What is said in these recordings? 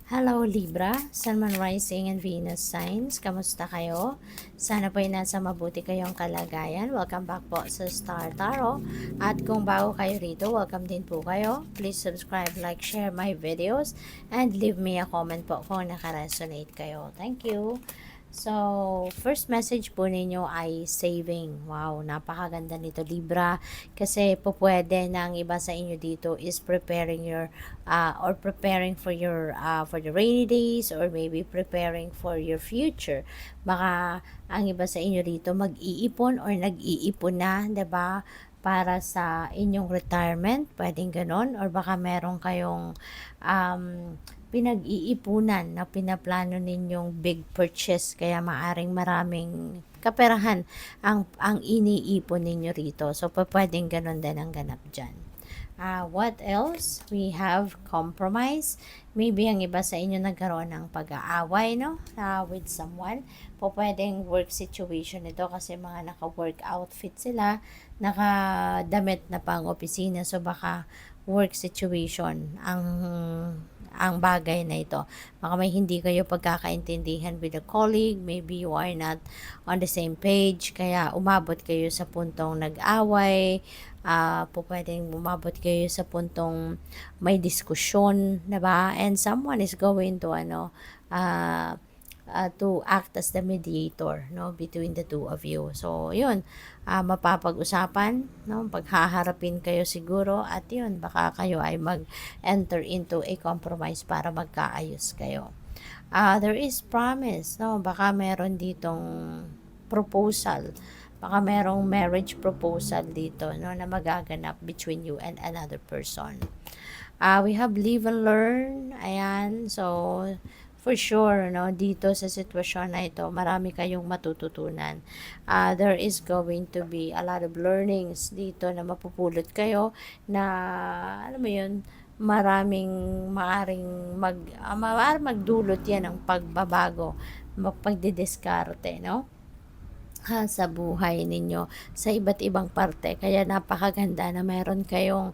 Hello Libra, Sun, Moon, Rising, and Venus signs. Kamusta kayo? Sana po ay nasa mabuti kayong kalagayan. Welcome back po sa Star Tarot. At kung bago kayo rito, welcome din po kayo. Please subscribe, like, share my videos, and leave me a comment po kung nakaresonate kayo. Thank you. So, first message po ninyo ay saving. Wow, napakaganda nito Libra. Kasi po pwede na ang iba sa inyo dito is preparing your or preparing for the rainy days, or maybe preparing for your future. Baka ang iba sa inyo dito mag-iipon or nag-iipon na, 'di ba? Para sa inyong retirement, pwedeng ganon, or baka meron kayong um, pinag-iipunan na pinaplano ninyong big purchase, kaya maaring maraming kaperahan ang iniipon ninyo rito. So, pwedeng ganon din ang ganap dyan. What else? We have compromise. Maybe ang iba sa inyo nagkaroon ng pag-aaway, no? With someone. Pwedeng work situation ito kasi mga naka-work outfit sila, nakadamit na pang opisina. So, baka work situation ang bagay na ito. Baka may hindi kayo pagkakaintindihan with a colleague, maybe you are not on the same page, kaya umabot kayo sa puntong nag-away, pwedeng umabot kayo sa puntong may diskusyon, diba? And someone is going to act as the mediator, no, between the two of you. So yun, mapapag-usapan, no, paghaharapin kayo siguro, at yun, baka kayo ay mag-enter into a compromise para magkaayos kayo. There is promise, no, baka meron ditong proposal, baka merong marriage proposal dito, no, na magaganap between you and another person. We have live and learn. Ayan. So, for sure, no, dito sa sitwasyon na ito, marami kayong matututunan. There is going to be a lot of learnings dito na mapupulot kayo na, alam mo yun, maraming maaaring magdulot yan ng pagbabago, pagdidiskarte, no? Sa buhay ninyo sa iba't ibang parte. Kaya napakaganda na meron kayong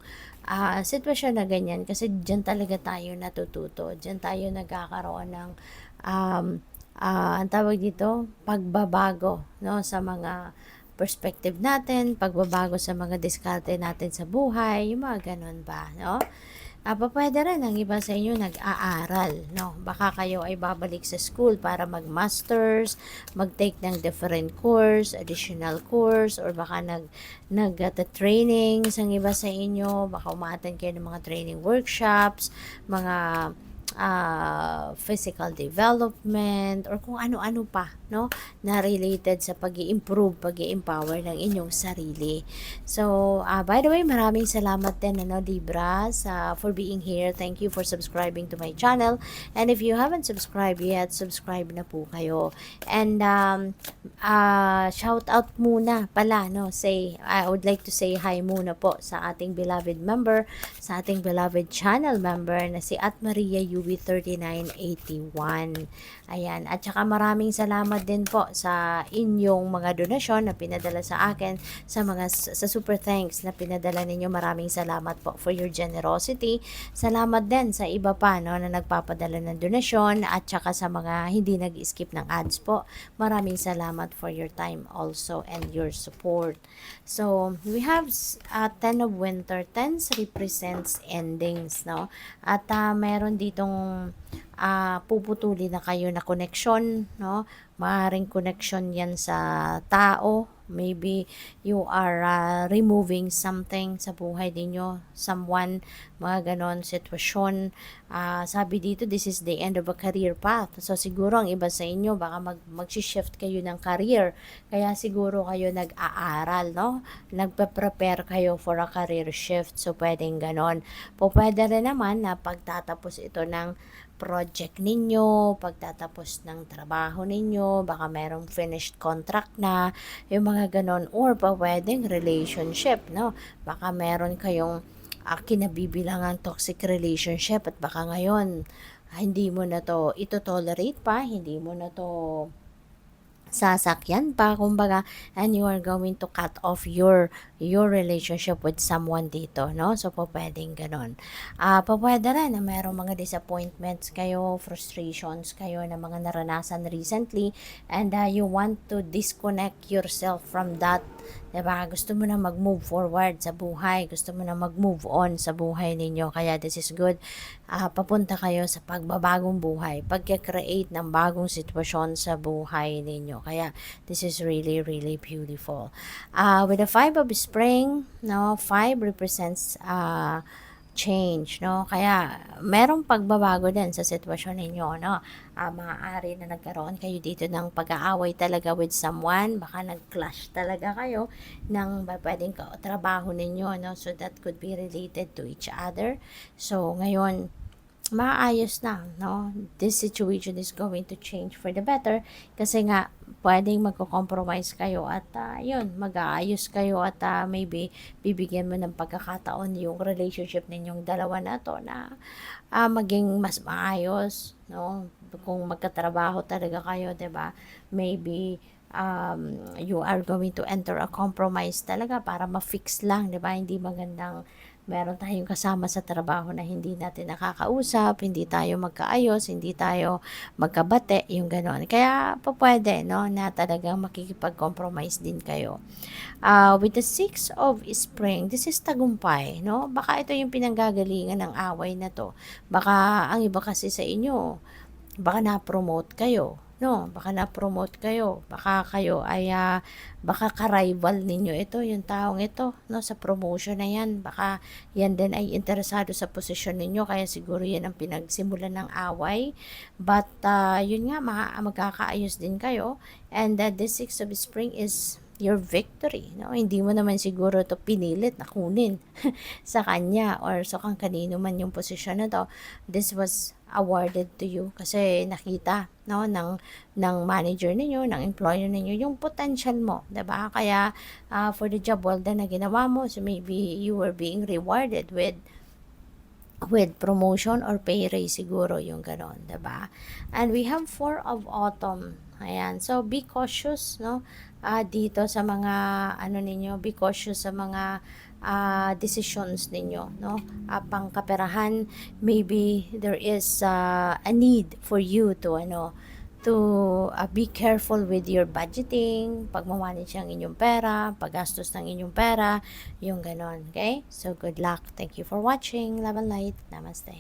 sitwasyon na ganyan, kasi dyan talaga tayo natututo. Dyan tayo nagkakaroon ng ang tawag dito, pagbabago, no, sa mga perspective natin, pagbabago sa mga diskarte natin sa buhay, yung mga ganun ba, no? Pwede rin ang iba sa inyo nag-aaral, no? Baka kayo ay babalik sa school para mag-masters, mag-take ng different course, additional course, or baka nag-trainings ang iba sa inyo, baka umattend kayo ng mga training workshops, mga physical development, or kung ano-ano pa, no, na related sa pag-i-improve, pag-i-empower ng inyong sarili. So, by the way, maraming salamat din, ano, Libra, for being here. Thank you for subscribing to my channel. And if you haven't subscribed yet, subscribe na po kayo. And shout out muna pala, no, I would like to say hi muna po sa ating beloved member, sa ating beloved channel member na si At Maria UV3981. Ayan, at saka maraming salamat din po sa inyong mga donasyon na pinadala sa akin, sa super thanks na pinadala ninyo. Maraming salamat po for your generosity. Salamat din sa iba pa, no, na nagpapadala ng donasyon, at saka sa mga hindi nag-skip ng ads po. Maraming salamat for your time also and your support. So, we have Ten of Winter. Tens represents endings, no? At meron ditong puputuli na kayo na connection, no? Maaring connection yan sa tao. Maybe you are removing something sa buhay ninyo, someone, mga ganon sitwasyon. Sabi dito, this is the end of a career path. So, siguro ang iba sa inyo, baka mag-shift kayo ng career. Kaya siguro kayo nag-aaral, no? Nagpe-prepare kayo for a career shift. So, pwedeng ganon. Pwede rin naman na pagtatapos ito ng project ninyo, pagtatapos ng trabaho ninyo, baka merong finished contract na, yung mga ganon, or pwedeng relationship, no? Baka meron kayong kinabibilangang toxic relationship, at baka ngayon hindi mo na to ito tolerate pa, hindi mo na to sasakyan pa kumbaga, and you are going to cut off your relationship with someone dito, no? So pupuwedeng gano'n. Pupuwede rin na merong mga disappointments kayo, frustrations kayo na mga naranasan recently, and you want to disconnect yourself from that, 'di ba? Gusto mo na mag-move forward sa buhay, gusto mo na mag-move on sa buhay ninyo, kaya this is good. Papunta kayo sa pagbabagong buhay, pagke-create ng bagong sitwasyon sa buhay ninyo. Kaya this is really, really beautiful. With the Five of Spring, no, 5 represents change, no? Kaya merong pagbabago din sa sitwasyon ninyo, no? Maaari na nagkaroon kayo dito ng pag-aaway talaga with someone, baka nag-clash talaga kayo ng pwedeng trabaho ninyo, no? So that could be related to each other. So ngayon, maayos na, no? This situation is going to change for the better kasi nga pwedeng magko-compromise kayo at yun, mag-aayos kayo at maybe bibigyan mo ng pagkakataon yung relationship ninyong dalawa na to na maging mas maayos, no? Kung magkatrabaho talaga kayo, 'di ba? Maybe you are going to enter a compromise talaga para ma-fix lang, 'di ba? Hindi magandang meron tayong kasama sa trabaho na hindi natin nakakausap, hindi tayo magkaayos, hindi tayo magkabate, yung gano'n. Kaya pwede, no, na talagang makikipag-compromise din kayo. With the Six of Spring, this is tagumpay, no? Baka ito yung pinanggagalingan ng away na to. Baka ang iba kasi sa inyo, baka na-promote kayo, no? Baka na-promote kayo, baka kayo ay baka ka-rival ninyo ito, yung taong ito, no, sa promotion na yan. Baka yan din ay interesado sa posisyon ninyo, kaya siguro yan ang pinagsimulan ng away. But yun nga, magkakaayos din kayo. And the Six of Spring is your victory, no? Hindi mo naman siguro to pinilit na kunin sa kanya or sa kang kanino man yung posisyon na to. This was awarded to you kasi nakita, no, ng manager ninyo, ng employer ninyo yung potential mo, 'di ba? Kaya for the job well done na ginawa mo, so maybe you were being rewarded with promotion or pay raise siguro yung ganon, 'di ba? And we have Four of Autumn. Ayan. So be cautious, no? Dito sa mga ano ninyo, be cautious sa mga decisions ninyo, no? Pangkaperahan, maybe there is a need for you to be careful with your budgeting, pagmamanage ng inyong pera, paggastos ng inyong pera, yung ganon, okay? So good luck. Thank you for watching. Love and light. Namaste.